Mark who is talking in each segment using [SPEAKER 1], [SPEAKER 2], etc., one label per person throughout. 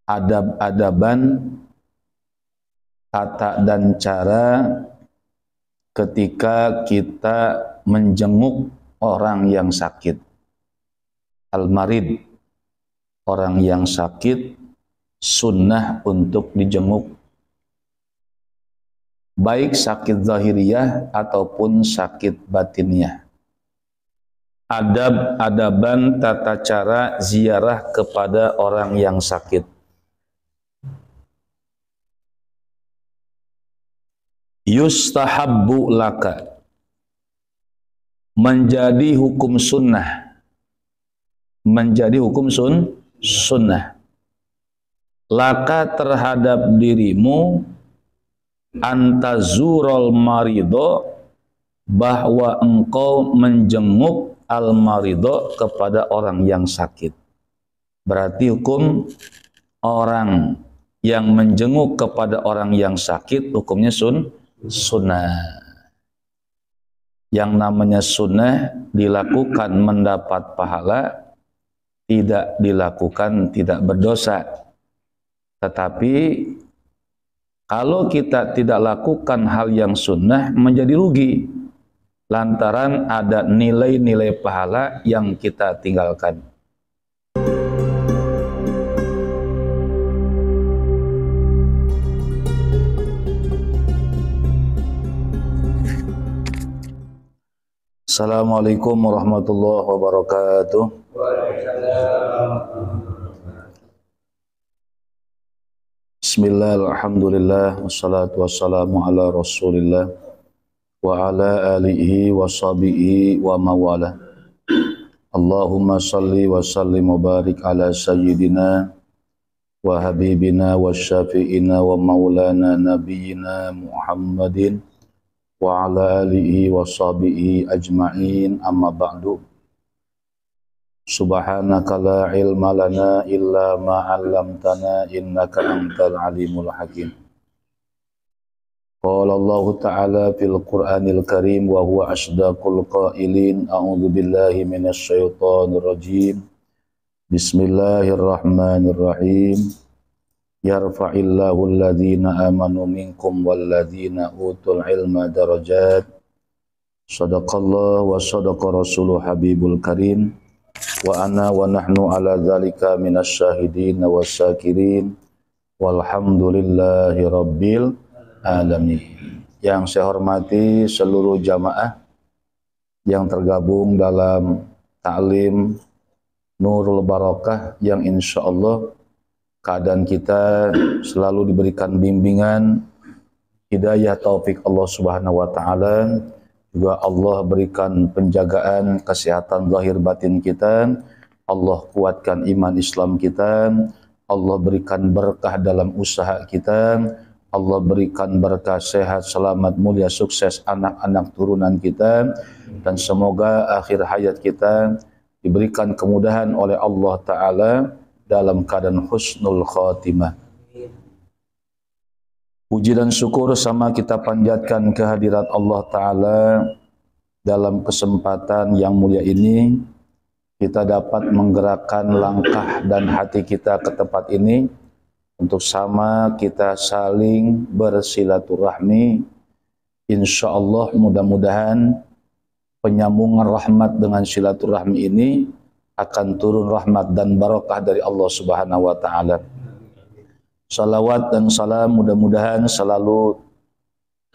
[SPEAKER 1] adab-adaban, tata dan cara ketika kita menjenguk orang yang sakit. Al-marid, orang yang sakit, sunnah untuk dijenguk. Baik sakit zahiriyah ataupun sakit batiniyah. Adab-adaban, tata cara ziarah kepada orang yang sakit. Yustahabbu laka, menjadi hukum sunnah, menjadi hukum sunnah laka terhadap dirimu, antazurul marido, bahwa engkau menjenguk al-marido, kepada orang yang sakit. Berarti hukum orang yang menjenguk kepada orang yang sakit hukumnya sunnah. Yang namanya sunnah dilakukan mendapat pahala, tidak dilakukan tidak berdosa. Tetapi kalau kita tidak lakukan hal yang sunnah menjadi rugi, lantaran ada nilai-nilai pahala yang kita tinggalkan. Assalamualaikum warahmatullahi wabarakatuh. Bismillah, alhamdulillah, wassalatu wassalamu ala rasulillah wa ala alihi wa sahbihi wa mawala. Allahumma salli wa sallim wa barik ala sayyidina wa habibina wa syafi'ina wa maulana nabiyyina Muhammadin wa ala alihi wa sahbihi ajma'in, amma ba'du. Subhanaka la ilma lana illa ma 'allamtana innaka antal alimul hakim. Qala Allah ta'ala fil Qur'anil Karim wa huwa asdaqul qailin, a'udzu billahi minasy syaithanir rajim. Bismillahirrahmanirrahim. Yarfa'illahu alladhina amanu minkum walladhina utul ilma darajat. Sadaqallah wa sadaqa rasuluh habibul karim. Wa ana wa nahnu ala dzalika minasyahidin wasyakirin. Walhamdulillahi rabbil alamin. Yang saya hormati seluruh jamaah yang tergabung dalam ta'lim Nurul Barakah, yang insyaallah keadaan kita selalu diberikan bimbingan, hidayah, taufik Allah Subhanahu wa taala. Juga Allah berikan penjagaan kesehatan zahir batin kita. Allah kuatkan iman Islam kita. Allah berikan berkah dalam usaha kita. Allah berikan berkah sehat, selamat, mulia, sukses anak-anak turunan kita. Dan semoga akhir hayat kita diberikan kemudahan oleh Allah Ta'ala dalam keadaan husnul khatimah. Puji dan syukur sama kita panjatkan kehadirat Allah Ta'ala. Dalam kesempatan yang mulia ini, kita dapat menggerakkan langkah dan hati kita ke tempat ini untuk sama kita saling bersilaturahmi. Insya Allah mudah-mudahan penyambungan rahmat dengan silaturahmi ini akan turun rahmat dan barakah dari Allah Subhanahu wa taala. Salawat dan salam mudah-mudahan selalu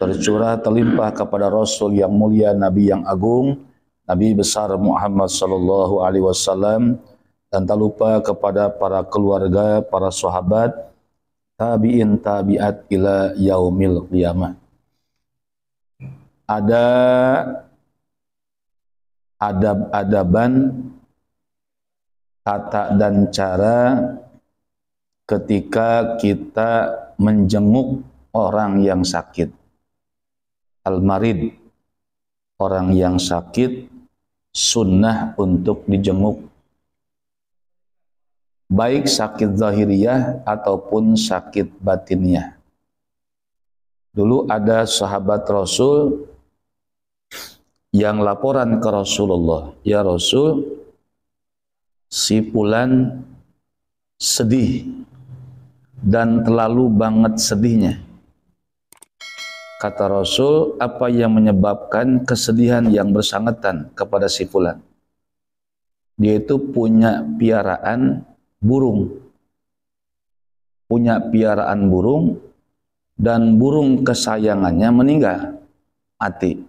[SPEAKER 1] tercurah terlimpah kepada Rasul yang mulia, Nabi yang agung, Nabi besar Muhammad sallallahu alaihi wasallam, dan tak lupa kepada para keluarga, para sahabat, tabi'in tabi'at ila yaumil qiyamah. Ada adab-adaban, tata dan cara ketika kita menjenguk orang yang sakit. Al-marid, orang yang sakit, sunnah untuk dijenguk. Baik sakit zahiriyah ataupun sakit batiniyah. Dulu ada sahabat Rasul yang laporan ke Rasulullah, "Ya Rasul, si fulan sedih dan terlalu banget sedihnya. Kata Rasul, apa yang menyebabkan kesedihan yang bersangkutan kepada si fulan? Dia itu punya piaraan burung. Punya piaraan burung, dan burung kesayangannya meninggal, mati.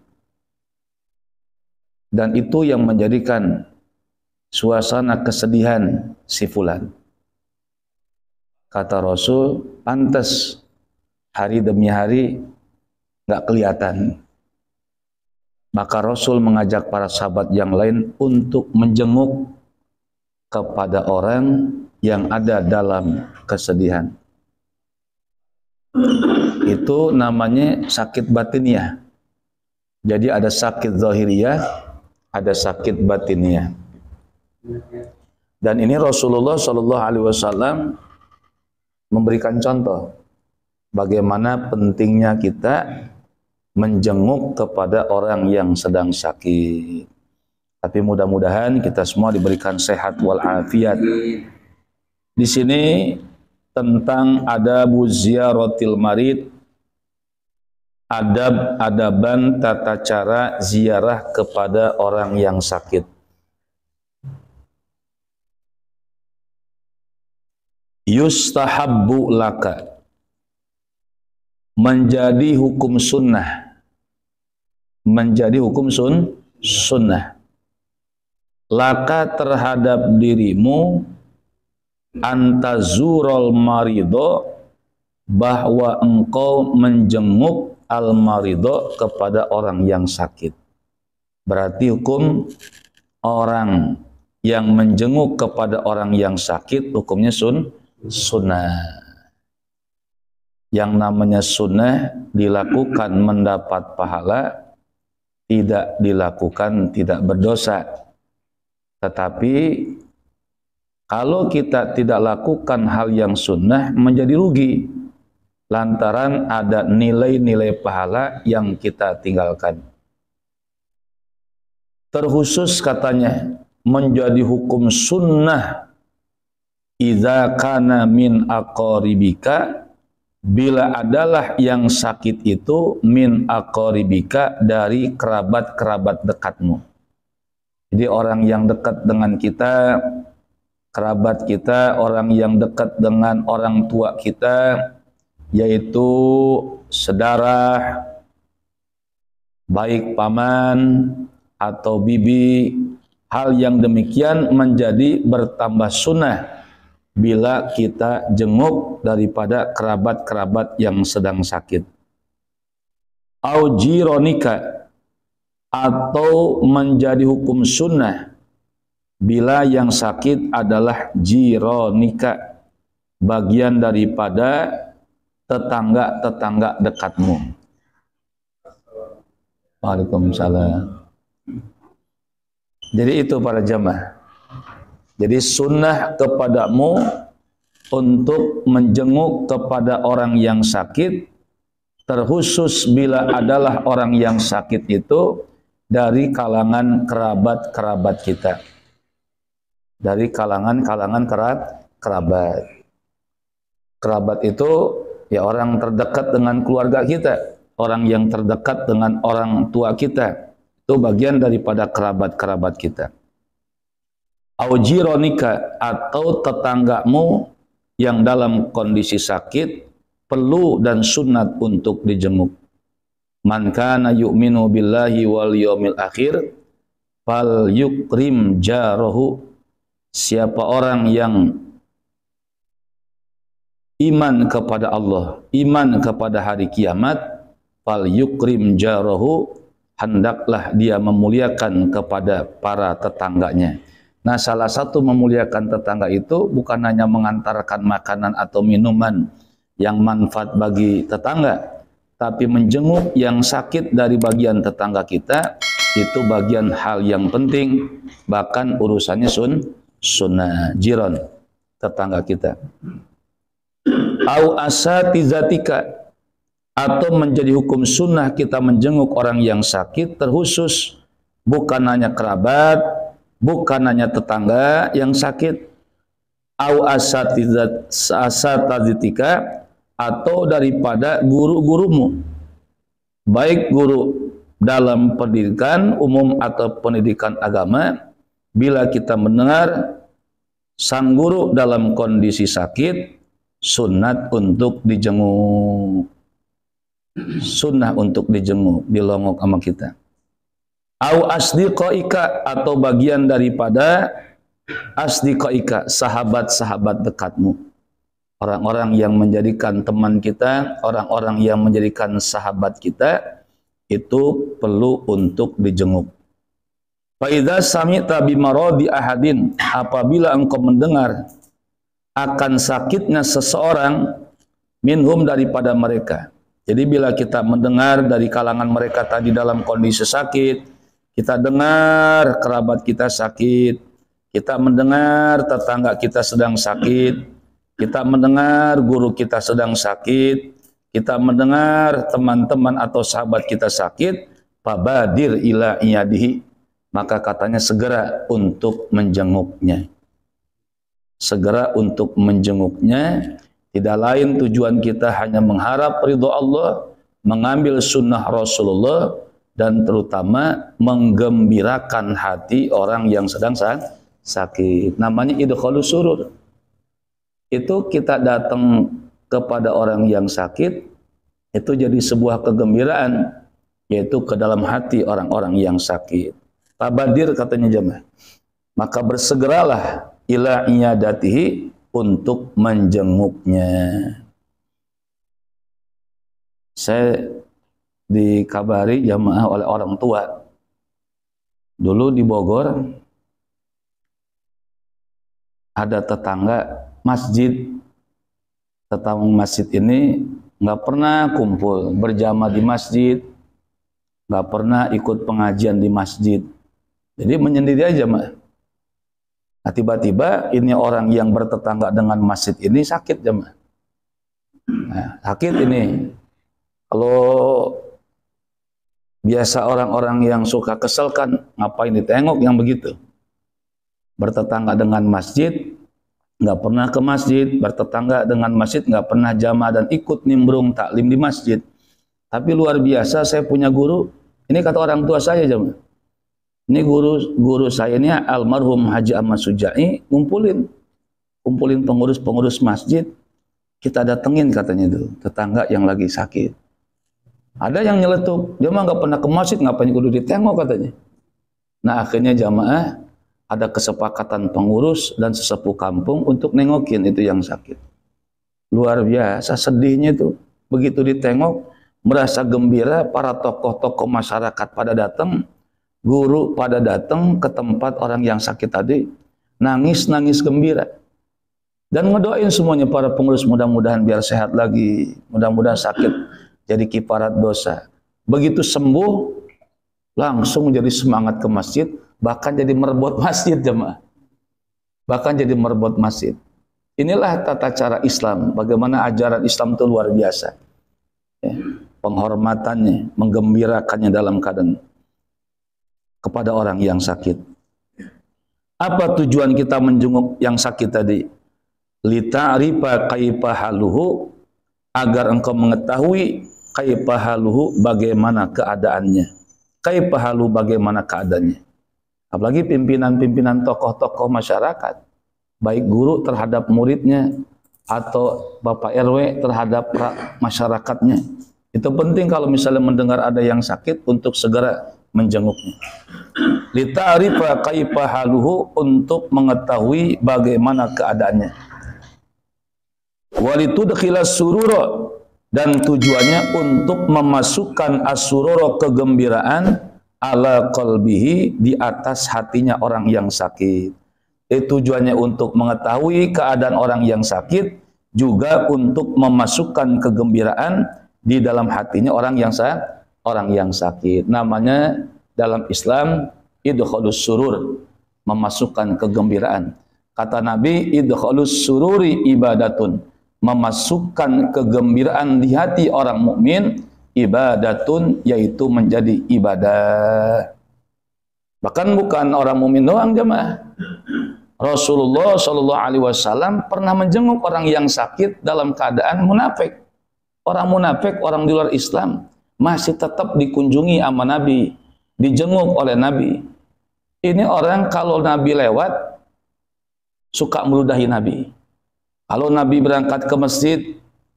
[SPEAKER 1] Dan itu yang menjadikan suasana kesedihan si fulan. Kata Rasul, pantas hari demi hari nggak kelihatan. Maka Rasul mengajak para sahabat yang lain untuk menjenguk kepada orang yang ada dalam kesedihan. Itu namanya sakit batiniah. Jadi ada sakit zahiriyah, ada sakit batiniah. Dan ini Rasulullah SAW memberikan contoh bagaimana pentingnya kita menjenguk kepada orang yang sedang sakit. Tapi mudah-mudahan kita semua diberikan sehat walafiat. Di sini tentang adabu ziyaratil marid, adab-adaban tata cara ziarah kepada orang yang sakit. Yustahabbu laka, menjadi hukum sunnah, menjadi hukum sunnah laka terhadap dirimu, antazurul marido, bahwa engkau menjenguk al marido kepada orang yang sakit. Berarti hukum orang yang menjenguk kepada orang yang sakit hukumnya sunnah. Yang namanya sunnah dilakukan mendapat pahala, tidak dilakukan tidak berdosa. Tetapi kalau kita tidak lakukan hal yang sunnah menjadi rugi, lantaran ada nilai-nilai pahala yang kita tinggalkan. Terkhusus katanya menjadi hukum sunnah idza kana min aqaribika, bila adalah yang sakit itu min aqaribika, dari kerabat-kerabat dekatmu. Jadi orang yang dekat dengan kita, kerabat kita, orang yang dekat dengan orang tua kita, yaitu saudara, baik paman atau bibi, hal yang demikian menjadi bertambah sunnah bila kita jenguk daripada kerabat-kerabat yang sedang sakit. Au jironika, atau menjadi hukum sunnah bila yang sakit adalah jironika, bagian daripada tetangga-tetangga dekatmu. Waalaikumsalam. Jadi itu para jamaah. Jadi sunnah kepadamu untuk menjenguk kepada orang yang sakit, terkhusus bila adalah orang yang sakit itu dari kalangan kerabat-kerabat kita. Dari kalangan-kalangan kerabat. Kerabat itu ya orang terdekat dengan keluarga kita, orang yang terdekat dengan orang tua kita. Itu bagian daripada kerabat-kerabat kita. Aujironika, atau tetanggamu yang dalam kondisi sakit perlu dan sunat untuk dijenguk. Man kana yu'minu billahi wal yawmil akhir fal yukrim jarahu, siapa orang yang iman kepada Allah, iman kepada hari kiamat, fal yukrim jarahu, hendaklah dia memuliakan kepada para tetangganya. Nah, salah satu memuliakan tetangga itu bukan hanya mengantarkan makanan atau minuman yang manfaat bagi tetangga, tapi menjenguk yang sakit dari bagian tetangga kita, itu bagian hal yang penting, bahkan urusannya sunnah, jiran, tetangga kita. Au asatizatika, atau menjadi hukum sunnah kita menjenguk orang yang sakit, terkhusus bukan hanya kerabat, bukan hanya tetangga yang sakit, au asatidatika, atau daripada guru-gurumu, baik guru dalam pendidikan umum atau pendidikan agama. Bila kita mendengar sang guru dalam kondisi sakit, sunnah untuk dijenguk, sunnah untuk dijenguk, dilongok sama kita. Au asdiqaika, atau bagian daripada asdiqaika, sahabat-sahabat dekatmu, orang-orang yang menjadikan teman kita, orang-orang yang menjadikan sahabat kita, itu perlu untuk dijenguk. Fa idza sami'ta bi maradi ahadin, apabila engkau mendengar akan sakitnya seseorang, minhum, daripada mereka. Jadi bila kita mendengar dari kalangan mereka tadi dalam kondisi sakit, kita dengar kerabat kita sakit, kita mendengar tetangga kita sedang sakit, kita mendengar guru kita sedang sakit, kita mendengar teman-teman atau sahabat kita sakit, fabadir ila iyadihi, maka katanya segera untuk menjenguknya. Segera untuk menjenguknya. Tidak lain tujuan kita hanya mengharap ridho Allah, mengambil sunnah Rasulullah, dan terutama menggembirakan hati orang yang sedang sakit. Namanya idkhalus surur. Itu kita datang kepada orang yang sakit, itu jadi sebuah kegembiraan, yaitu ke dalam hati orang-orang yang sakit. Tabadir, katanya jemaah, maka bersegeralah ila iyadatihi, untuk menjenguknya. Saya dikabari jemaah oleh orang tua, dulu di Bogor ada tetangga masjid. Tetangga masjid ini nggak pernah kumpul berjamaah di masjid, nggak pernah ikut pengajian di masjid. Jadi menyendiri aja, Mak. Nah, tiba-tiba ini orang yang bertetangga dengan masjid ini sakit, Mak. Nah, sakit ini. Kalau biasa orang-orang yang suka kesel kan, ngapain ditengok yang begitu. Bertetangga dengan masjid, nggak pernah ke masjid, bertetangga dengan masjid, nggak pernah jamaah dan ikut nimbrung taklim di masjid. Tapi luar biasa, saya punya guru, ini kata orang tua saya, jemaah. Ini guru saya ini almarhum Haji Ahmad Sujai, ngumpulin pengurus-pengurus masjid, kita datengin katanya itu tetangga yang lagi sakit. Ada yang nyeletuk, dia mah nggak pernah ke masjid, ngapain kudu ditengok katanya. Nah, akhirnya jamaah ada kesepakatan pengurus dan sesepuh kampung untuk nengokin itu yang sakit. Luar biasa sedihnya itu, begitu ditengok merasa gembira, para tokoh-tokoh masyarakat pada datang, guru pada datang ke tempat orang yang sakit tadi, nangis gembira. Dan ngedoain semuanya para pengurus, mudah-mudahan biar sehat lagi, mudah-mudahan sakit jadi kifarat dosa. Begitu sembuh, langsung jadi semangat ke masjid, bahkan jadi merebut masjid, jemaah. Bahkan jadi merebut masjid. Inilah tata cara Islam, bagaimana ajaran Islam itu luar biasa. Ya, penghormatannya, menggembirakannya dalam keadaan kepada orang yang sakit. Apa tujuan kita menjenguk yang sakit tadi? Lita'rifa kaifa haluhu, agar engkau mengetahui kaifa haluhu, bagaimana keadaannya. Kaifa haluhu, bagaimana keadaannya. Apalagi pimpinan-pimpinan tokoh-tokoh masyarakat, baik guru terhadap muridnya atau Bapak RW terhadap masyarakatnya. Itu penting kalau misalnya mendengar ada yang sakit untuk segera menjenguknya. Lita'rifa kaifa haluhu, untuk mengetahui bagaimana keadaannya. Walitudkhilas surura, dan tujuannya untuk memasukkan as-surura, kegembiraan, ala qalbihi, di atas hatinya orang yang sakit. Tujuannya untuk mengetahui keadaan orang yang sakit, juga untuk memasukkan kegembiraan di dalam hatinya orang yang sakit. Namanya dalam Islam idkhalus surur, memasukkan kegembiraan. Kata Nabi, idkhalus sururi ibadatun, memasukkan kegembiraan di hati orang mukmin, ibadatun, yaitu menjadi ibadah. Bahkan bukan orang mukmin doang, jemaah. Rasulullah Shallallahu Alaihi Wasallam pernah menjenguk orang yang sakit dalam keadaan munafik. Orang munafik, orang di luar Islam masih tetap dikunjungi sama Nabi, dijenguk oleh Nabi. Ini orang kalau Nabi lewat suka meludahi Nabi. Kalau Nabi berangkat ke masjid,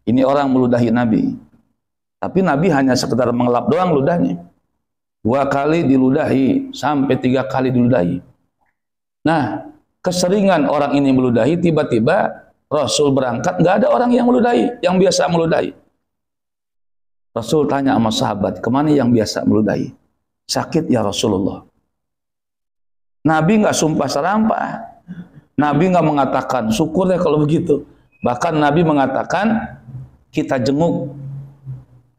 [SPEAKER 1] ini orang meludahi Nabi. Tapi Nabi hanya sekedar mengelap doang ludahnya. 2 kali diludahi, sampai 3 kali diludahi. Nah, keseringan orang ini meludahi, tiba-tiba Rasul berangkat, nggak ada orang yang meludahi, yang biasa meludahi. Rasul tanya sama sahabat, kemana yang biasa meludahi? Sakit ya Rasulullah. Nabi nggak sumpah serampah. Nabi nggak mengatakan, syukur ya kalau begitu. Bahkan Nabi mengatakan, kita jenguk,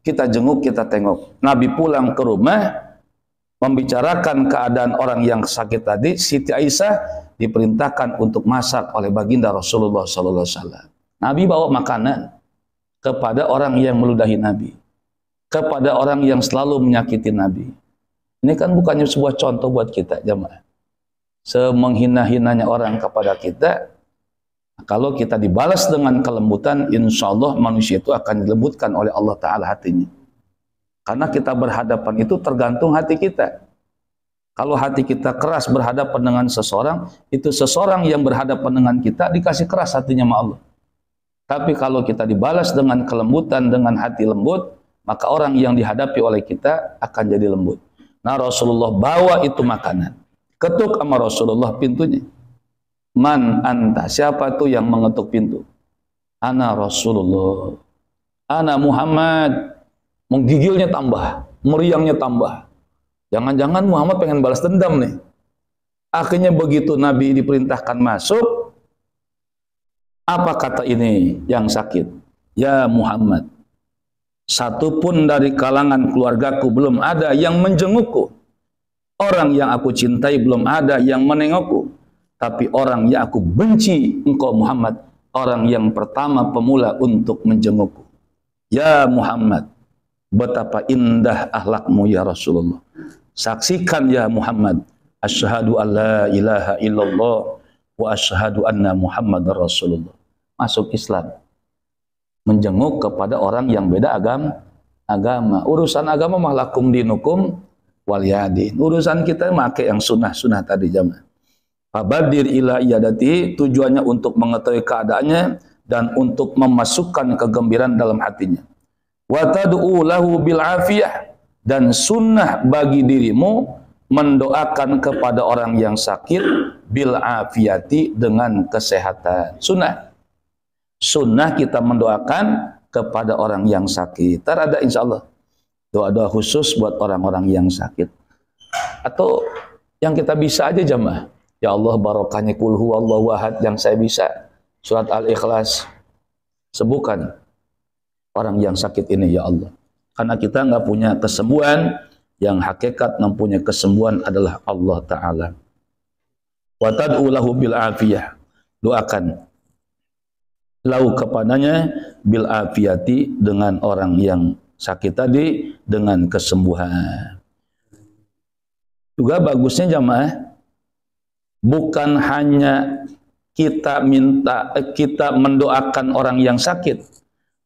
[SPEAKER 1] kita tengok. Nabi pulang ke rumah, membicarakan keadaan orang yang sakit tadi. Siti Aisyah diperintahkan untuk masak oleh baginda Rasulullah SAW. Nabi bawa makanan kepada orang yang meludahi Nabi, kepada orang yang selalu menyakiti Nabi. Ini kan bukannya sebuah contoh buat kita jemaah. Semenghina-hinanya orang kepada kita, kalau kita dibalas dengan kelembutan, insya Allah manusia itu akan dilembutkan oleh Allah Ta'ala hatinya. Karena kita berhadapan itu tergantung hati kita. Kalau hati kita keras berhadapan dengan seseorang, itu seseorang yang berhadapan dengan kita dikasih keras hatinya sama Allah. Tapi kalau kita dibalas dengan kelembutan, dengan hati lembut, maka orang yang dihadapi oleh kita akan jadi lembut. Nah, Rasulullah bawa itu makanan. Ketuk sama Rasulullah pintunya. Man anta, siapa tuh yang mengetuk pintu? Ana Rasulullah. Ana Muhammad. Menggigilnya tambah, meriangnya tambah. Jangan-jangan Muhammad pengen balas dendam nih. Akhirnya begitu Nabi diperintahkan masuk, apa kata ini yang sakit? Ya Muhammad, satupun dari kalangan keluargaku belum ada yang menjengukku. Orang yang aku cintai belum ada yang menengokku. Tapi orang yang aku benci, engkau Muhammad, orang yang pertama pemula untuk menjengukku. Ya Muhammad, betapa indah akhlakmu ya Rasulullah. Saksikan ya Muhammad, asyhadu an la ilaha illallah wa asyhadu anna Muhammadar Rasulullah. Masuk Islam. Menjenguk kepada orang yang beda agama. Urusan agama mah lakum dinukum waliyadin. Urusan kita make yang sunnah-sunnah tadi jamaah. Fabadir ila iyadati, tujuannya untuk mengetahui keadaannya dan untuk memasukkan kegembiraan dalam hatinya. Wa tad'u lahu bil afiyah, dan sunnah bagi dirimu mendoakan kepada orang yang sakit bil afiyati, dengan kesehatan. Sunnah kita mendoakan kepada orang yang sakit. Ntar ada insya Allah doa-doa khusus buat orang-orang yang sakit. Atau yang kita bisa aja jamaah. Ya Allah, barokahnya kul huwallahu ahad yang saya bisa. Surat Al-Ikhlas. Sebutkan orang yang sakit ini ya Allah. Karena kita nggak punya kesembuhan, yang hakikat mempunyai kesembuhan adalah Allah Ta'ala. Wa tad'u lahu bil afiyah. Doakan lahu kepadanya bil afiyati, dengan orang yang sakit tadi dengan kesembuhan. Juga bagusnya jamaah, bukan hanya kita mendoakan orang yang sakit,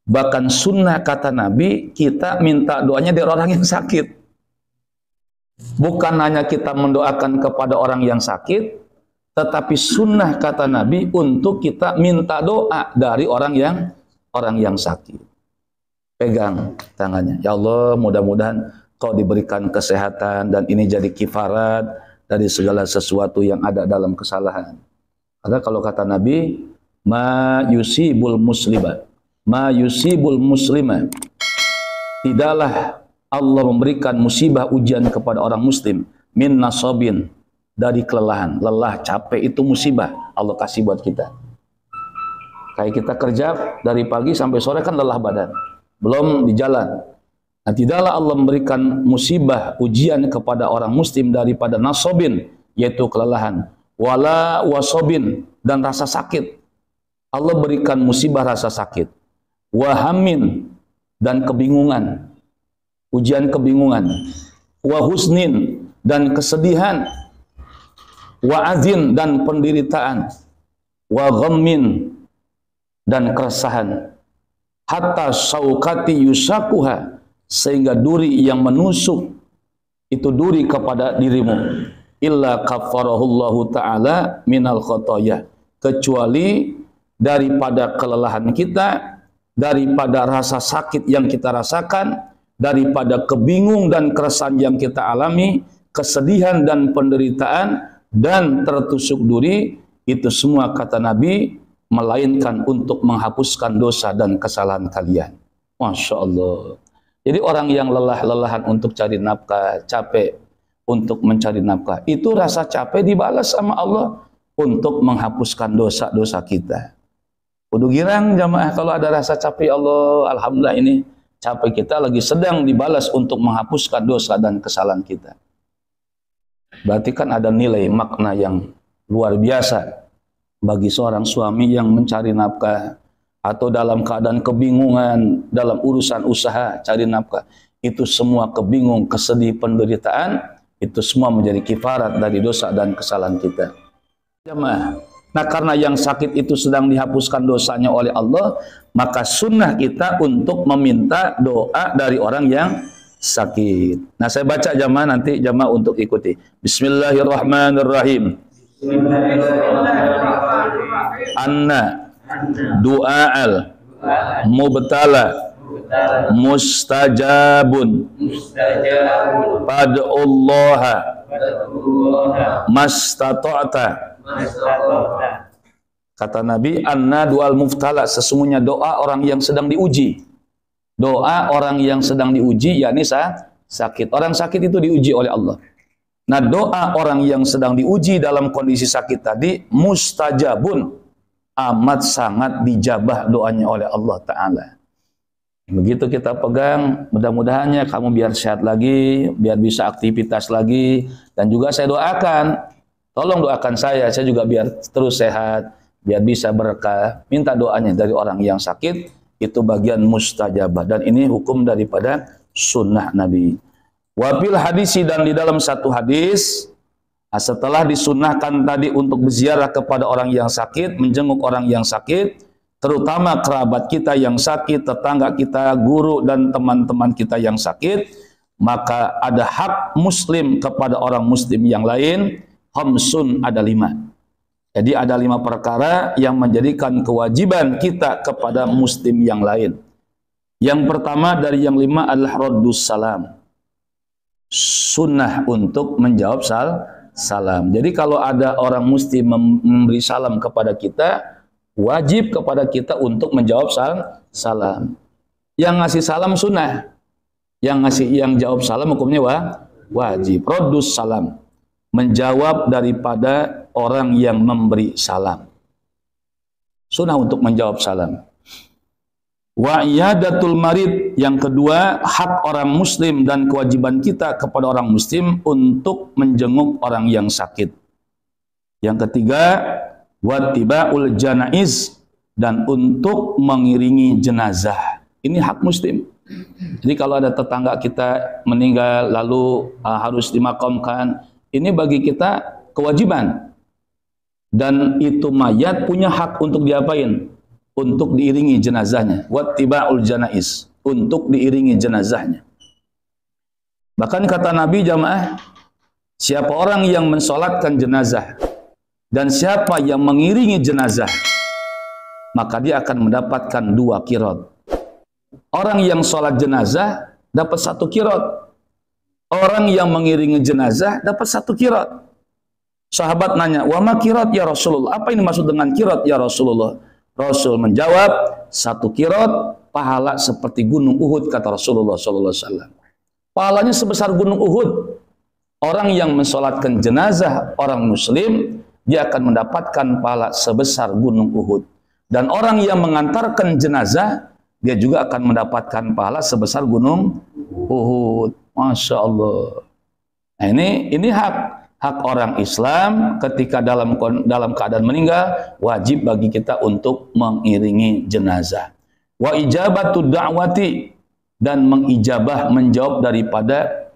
[SPEAKER 1] bahkan sunnah kata Nabi kita minta doanya dari orang yang sakit. Bukan hanya kita mendoakan kepada orang yang sakit, tetapi sunnah kata Nabi untuk kita minta doa dari orang yang sakit. Pegang tangannya, ya Allah, mudah-mudahan kau diberikan kesehatan dan ini jadi kifarat dari segala sesuatu yang ada dalam kesalahan. Karena kalau kata Nabi, ma yusibul muslima, tidaklah Allah memberikan musibah ujian kepada orang muslim min nasobin, dari kelelahan. Lelah, capek itu musibah Allah kasih buat kita. Kayak kita kerja dari pagi sampai sore kan lelah badan, belum di jalan. Nah, tidaklah Allah memberikan musibah ujian kepada orang muslim daripada nasobin, yaitu kelelahan, wala wasobin, dan rasa sakit. Allah berikan musibah rasa sakit, wahamin, dan kebingungan, ujian kebingungan, wahusnin, dan kesedihan. wa azin dan penderitaan, wa ghammin dan keresahan, hatta saukati yusakuha, sehingga duri yang menusuk itu duri kepada dirimu, illa kafarahullahu ta'ala minal khotoya, kecuali daripada kelelahan kita, daripada rasa sakit yang kita rasakan, daripada kebingung dan keresahan yang kita alami, kesedihan dan penderitaan, dan tertusuk duri, itu semua kata Nabi melainkan untuk menghapuskan dosa dan kesalahan kalian. Masya Allah. Jadi orang yang lelah-lelahan untuk cari nafkah, capek untuk mencari nafkah, itu rasa capek dibalas sama Allah untuk menghapuskan dosa-dosa kita. Kudu girang jamaah kalau ada rasa capek, Allah, alhamdulillah ini capek kita lagi sedang dibalas untuk menghapuskan dosa dan kesalahan kita. Berarti kan ada nilai makna yang luar biasa bagi seorang suami yang mencari nafkah atau dalam keadaan kebingungan dalam urusan usaha cari nafkah. Itu semua kebingung, kesedih, penderitaan, itu semua menjadi kifarat dari dosa dan kesalahan kita. Jemaah. Nah, karena yang sakit itu sedang dihapuskan dosanya oleh Allah, maka sunnah kita untuk meminta doa dari orang yang sakit. Nah, saya baca jamaah, nanti jamaah untuk ikuti. Bismillahirrahmanirrahim. Anna du'al mubtala mustajabun pad'ullaha mastata'ta. Kata Nabi, anna du'al mubtala, sesungguhnya doa orang yang sedang diuji. Doa orang yang sedang diuji, yakni sakit. Orang sakit itu diuji oleh Allah. Nah, doa orang yang sedang diuji dalam kondisi sakit tadi mustajabun, amat sangat dijabah doanya oleh Allah Ta'ala. Begitu kita pegang, mudah-mudahannya kamu biar sehat lagi, biar bisa aktivitas lagi, dan juga saya doakan, tolong doakan saya juga biar terus sehat, biar bisa berkah. Minta doanya dari orang yang sakit, itu bagian mustajabah, dan ini hukum daripada sunnah Nabi. Wafil hadisi, dan di dalam satu hadis, setelah disunnahkan tadi untuk berziarah kepada orang yang sakit, menjenguk orang yang sakit, terutama kerabat kita yang sakit, tetangga kita, guru dan teman-teman kita yang sakit, maka ada hak muslim kepada orang muslim yang lain. Khamsun, ada 5. Jadi ada 5 perkara yang menjadikan kewajiban kita kepada muslim yang lain. Yang pertama dari yang 5 adalah raddus salam. Sunnah untuk menjawab salam. Jadi kalau ada orang muslim memberi salam kepada kita, wajib kepada kita untuk menjawab salam. Yang ngasih salam sunnah, yang jawab salam hukumnya wajib. Raddus salam, menjawab daripada orang yang memberi salam. Sunnah untuk menjawab salam. Wa iyadatul marid, yang kedua hak orang muslim dan kewajiban kita kepada orang muslim untuk menjenguk orang yang sakit. Yang ketiga wattiba'ul janaiz, dan untuk mengiringi jenazah. Ini hak muslim. Jadi kalau ada tetangga kita meninggal lalu harus dimakamkan, ini bagi kita kewajiban. Dan itu mayat punya hak untuk diapain? Untuk diiringi jenazahnya. Wattiba'ul janaiz, untuk diiringi jenazahnya. Bahkan kata Nabi jamaah, siapa orang yang mensolatkan jenazah dan siapa yang mengiringi jenazah, maka dia akan mendapatkan 2 qirot. Orang yang sholat jenazah dapat 1 qirot. Orang yang mengiringi jenazah dapat 1 qirot. Sahabat nanya, wa ma qirot ya Rasulullah? Apa ini maksud dengan qirot ya Rasulullah? Rasul menjawab, 1 qirot pahala seperti gunung Uhud, kata Rasulullah SAW. Pahalanya sebesar gunung Uhud. Orang yang mensolatkan jenazah orang muslim, dia akan mendapatkan pahala sebesar gunung Uhud. Dan orang yang mengantarkan jenazah, dia juga akan mendapatkan pahala sebesar gunung Uhud. Masya Allah. Nah, ini hak orang Islam ketika dalam keadaan meninggal, wajib bagi kita untuk mengiringi jenazah. Wa ijabatu da'wati, dan menjawab daripada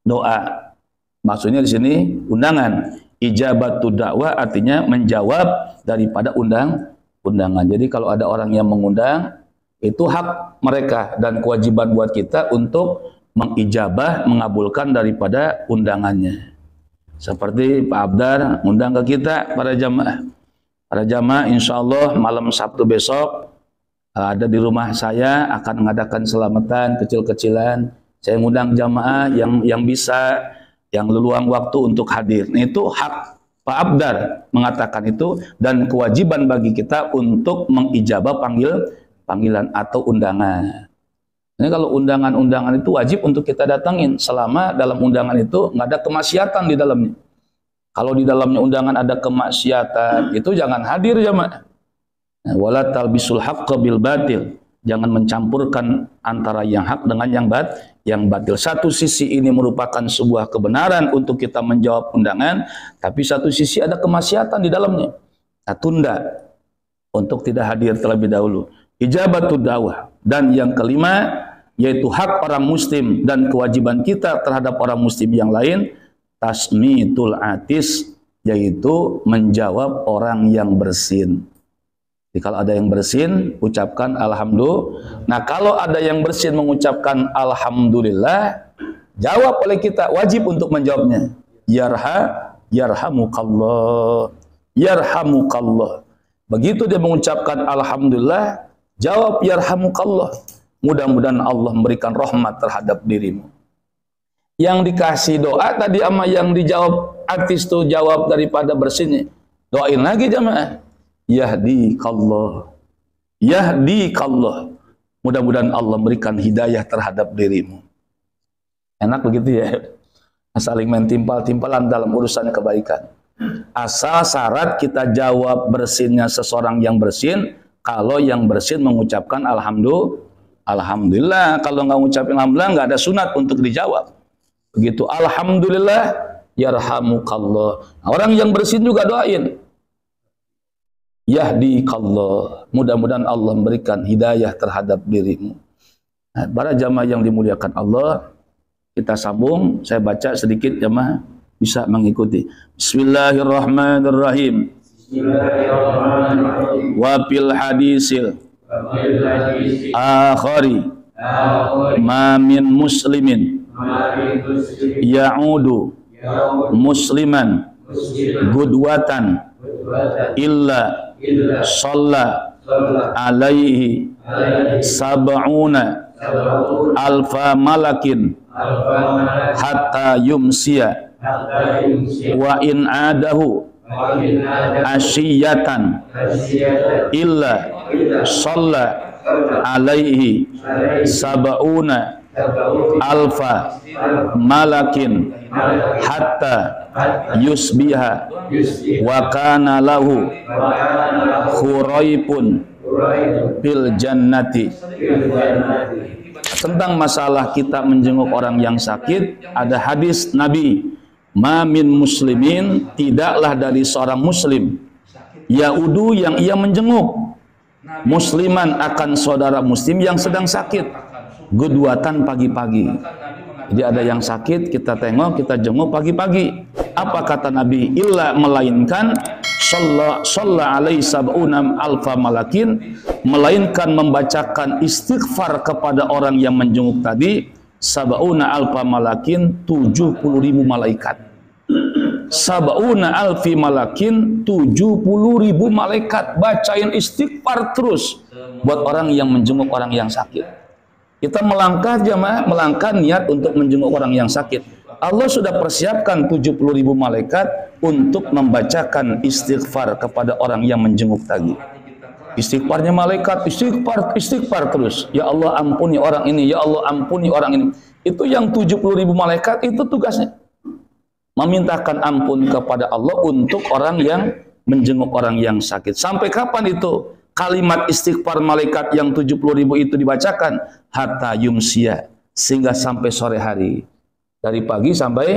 [SPEAKER 1] doa. Maksudnya di sini undangan. Ijabatu dakwah artinya menjawab daripada undangan. Jadi kalau ada orang yang mengundang, itu hak mereka dan kewajiban buat kita untuk mengijabah, mengabulkan daripada undangannya. Seperti Pak Abdar undang ke kita para jamaah. Para jamaah insya Allah malam Sabtu besok ada di rumah saya akan mengadakan selamatan kecil-kecilan. Saya ngundang jamaah yang bisa, yang leluang waktu untuk hadir. Nah, itu hak Pak Abdar mengatakan itu, dan kewajiban bagi kita untuk mengijabah panggilan atau undangan. Ini kalau undangan-undangan itu wajib untuk kita datangin selama dalam undangan itu nggak ada kemaksiatan di dalamnya. Kalau di dalamnya undangan ada kemaksiatan, itu jangan hadir jamaah. Wala talbisul haqqa bil batil. Jangan mencampurkan antara yang hak dengan yang batil. Satu sisi ini merupakan sebuah kebenaran untuk kita menjawab undangan, tapi satu sisi ada kemaksiatan di dalamnya. Nah, tunda untuk tidak hadir terlebih dahulu. Ijabatud dakwah. Dan yang kelima, yaitu hak orang muslim dan kewajiban kita terhadap orang muslim yang lain, tasmitul atis, yaitu menjawab orang yang bersin. Jadi kalau ada yang bersin, ucapkan alhamdulillah. Nah, kalau ada yang bersin mengucapkan alhamdulillah, jawab oleh kita, wajib untuk menjawabnya. Yarhamukallah. Yarhamukallah. Begitu dia mengucapkan alhamdulillah, jawab yarhamukallah. Mudah-mudahan Allah memberikan rahmat terhadap dirimu. Yang dikasih doa tadi sama yang dijawab artis tuh jawab daripada bersinnya. Doain lagi jamaah. Yahdikallah. Yahdikallah. Mudah-mudahan Allah memberikan hidayah terhadap dirimu. Enak begitu ya. Saling mentimpal-timpalan dalam urusan kebaikan. Asal syarat kita jawab bersinnya seseorang yang bersin, kalau yang bersin mengucapkan alhamdulillah. Kalau nggak ngucapin alhamdulillah, nggak ada sunat untuk dijawab. Begitu alhamdulillah, yarhamukallah. Nah, orang yang bersin juga doain. Yahdikallah. Mudah-mudahan Allah memberikan hidayah terhadap dirimu. Nah, para jamaah yang dimuliakan Allah, kita sambung. Saya baca sedikit jamaah bisa mengikuti. Bismillahirrahmanirrahim. Bismillahirrahmanirrahim. Wa fil hadisil akhari ma min muslimin ya'udu musliman gudwatan illa shalla alaihi sab'una alfa malakin hatta yumsiya wa in adahu asyiyatan illa shalla alaihi sab'una alfa malakin hatta yusbiha wa kana lahu khuraipun fil jannati. Tentang masalah kita menjenguk orang yang sakit, ada hadis Nabi, ma min muslimin, tidaklah dari seorang muslim yaudu yang ia menjenguk musliman akan saudara muslim yang sedang sakit, gudwatan pagi-pagi. Jadi ada yang sakit, kita tengok, kita jenguk pagi-pagi. Apa kata Nabi? Illa, melainkan shalla alaihi sab'una alfa malakin, melainkan membacakan istighfar kepada orang yang menjenguk tadi, sab'una alfa malakin, 70.000 malaikat. Sab'una alfi malakin, 70.000 malaikat bacain istighfar terus buat orang yang menjenguk orang yang sakit. Kita melangkah jamaah, melangkah niat untuk menjenguk orang yang sakit. Allah sudah persiapkan 70.000 malaikat untuk membacakan istighfar kepada orang yang menjenguk tadi. Istighfarnya malaikat, istighfar terus. Ya Allah ampuni orang ini, ya Allah ampuni orang ini. Itu yang 70.000 malaikat, itu tugasnya. Memintakan ampun kepada Allah untuk orang yang menjenguk orang yang sakit. Sampai kapan itu? Kalimat istighfar malaikat yang 70.000 itu dibacakan hatta yumsiya, sehingga sampai sore hari. Dari pagi sampai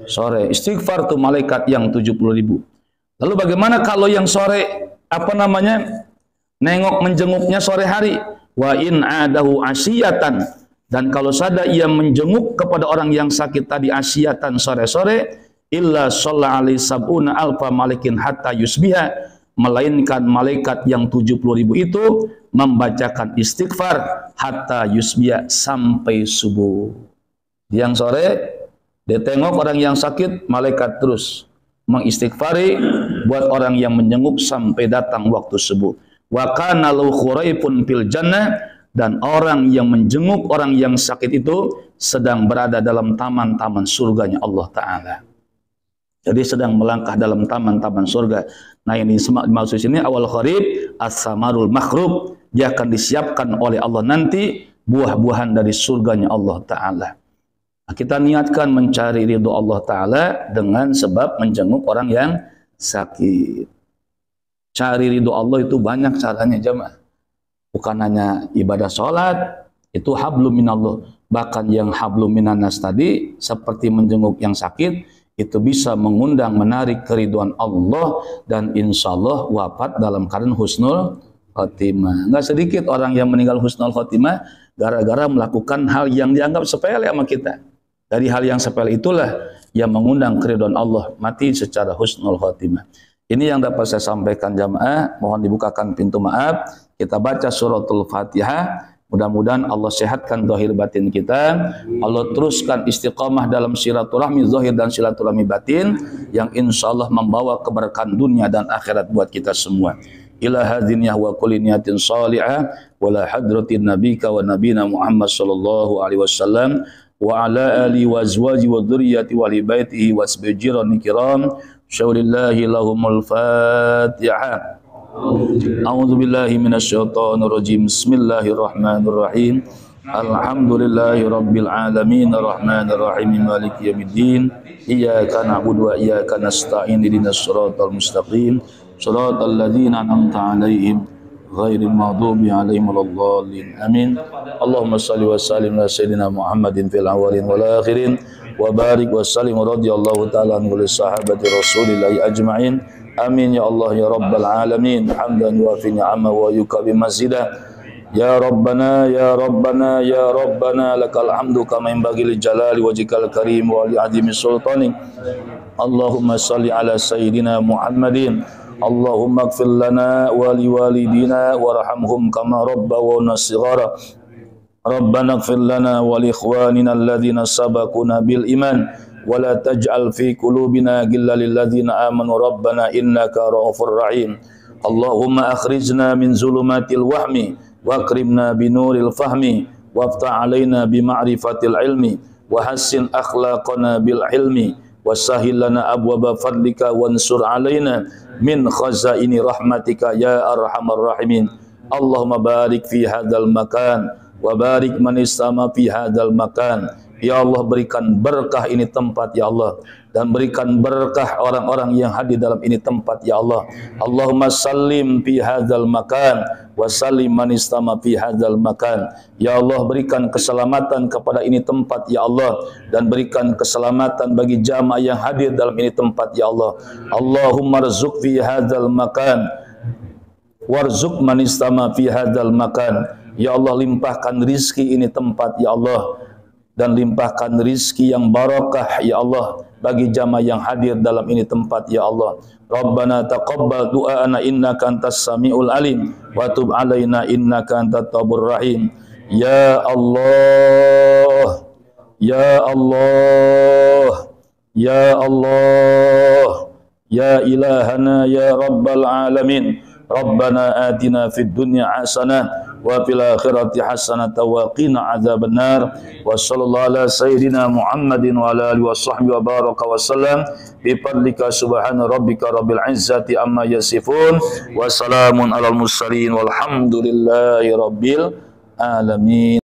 [SPEAKER 1] sore. Istighfar tuh malaikat yang 70.000. Lalu bagaimana kalau yang sore nengok menjenguknya sore hari? Wa in adahu asyiyatan, dan kalau sada ia menjenguk kepada orang yang sakit tadi asyiyatan sore-sore, illa shalla alaihi sab'una alfa malikin hatta yusbiha, melainkan malaikat yang 70.000 itu membacakan istighfar hatta yusbiha, sampai subuh. Yang sore ditengok orang yang sakit, malaikat terus mengistighfari buat orang yang menjenguk sampai datang waktu subuh. Wa kana lahu khuraifun fil jannah, dan orang yang menjenguk orang yang sakit itu sedang berada dalam taman-taman surganya Allah Ta'ala. Jadi sedang melangkah dalam taman-taman surga. Nah, ini maksud sini awal kharib as-samarul makhrub, dia akan disiapkan oleh Allah nanti buah-buahan dari surganya Allah Ta'ala. Nah, kita niatkan mencari ridho Allah Ta'ala dengan sebab menjenguk orang yang sakit. Cari ridho Allah itu banyak caranya jemaah. Bukan hanya ibadah sholat, itu hablum minallah. Bahkan yang hablum minanas tadi, seperti menjenguk yang sakit, itu bisa mengundang, menarik keriduan Allah, dan insya Allah wafat dalam keadaan husnul khotimah. Nggak sedikit orang yang meninggal husnul khotimah gara-gara melakukan hal yang dianggap sepele sama kita. Dari hal yang sepele itulah yang mengundang keriduan Allah, mati secara husnul khotimah. Ini yang dapat saya sampaikan jamaah. Mohon dibukakan pintu maaf. Kita baca suratul Fatihah. Mudah-mudahan Allah sehatkan zahir batin kita. Allah teruskan istiqamah dalam silaturahmi zahir dan silaturahmi batin yang insya Allah membawa keberkahan dunia dan akhirat buat kita semua. Ila hadiniyah wa kulli niyatin salihah wa la hadratin nabika wa nabina Muhammad sallallahu alaihi wasallam wa ala alihi wa azwaji wa dzurriyyati wa li baitihi wa asbajirani kiram. Syaulillahi lahumul Fatihah. A'udzu billahi minasyaitonir rajim. Bismillahirrahmanirrahim. Alhamdulillahi rabbil alamin arrahmanir rahim maliki yaumiddin. Iyyaka na'budu wa iyyaka nasta'in ihdinas siratal mustaqim. Shiratal ladzina an'amta 'alaihim ghairil maghdubi 'alaihim waladdallin. Amin. Allahumma shalli wa sallim ala sayyidina Muhammadin fil awwalin wal akhirin wa barik wa sallim radhiyallahu ta'ala an sahabati rasulillahi ajma'in. Amin ya Allah ya rabbal alamin. Hamdan yuafi ni'ama wa yukabi mazidah. Ya Rabbana ya Rabbana ya Rabbana lakal hamdu kama yanbaghi li jalali wajhikal karim wa li azimi sultanik. Allahumma salli ala sayyidina Muhammadin. Allahumma ighfir lana wa li walidina warhamhum kama rabbawna shighara. Rabbana ighfir lana wa li ikhwanina alladhina sabaquna bil iman. ولا تجعل في قلوبنا غلا للذين آمنوا ربنا إنك رؤوف رحيم. اللهم أخرجنا من ظلمات الوهم وأكرمنا بنور الفهم وافتح علينا بمعرفة العلم وحسن أخلاقنا بالعلم وسهل لنا أبواب فضلك وانصر علينا من خزائن رحمتك يا أرحم الراحمين. اللهم بارك في هذا المكان وبارك من استمع في هذا المكان. Ya Allah, berikan berkah ini tempat ya Allah, dan berikan berkah orang-orang yang hadir dalam ini tempat ya Allah. Allahumma sallim fi hadzal makan wa sallim man istama fi hadzal makan. Ya Allah, berikan keselamatan kepada ini tempat ya Allah, dan berikan keselamatan bagi jamaah yang hadir dalam ini tempat ya Allah. Allahumma rzuq fi hadzal makan warzuq man istama fi hadzal makan. Ya Allah, limpahkan rizki ini tempat ya Allah, dan limpahkan rizki yang barakah ya Allah bagi jamaah yang hadir dalam ini tempat ya Allah. Rabbana taqabbal du'ana innaka antas samiul alim wa tub alaina innaka antat tawwabur rahim. Ya Allah ya Allah ya Allah ya ilahana ya rabbal alamin. Rabbana atina fid dunya hasanah wa fil akhirati hasanatan wa qina adzabannar. Wa sallallahu ala sayyidina Muhammadin wa ala alihi wa sahbihi wa baraka wa sallam bi fadlika subhana rabbika rabbil izzati amma yasifun wa salamun alal mursalin walhamdulillahi rabbil alamin.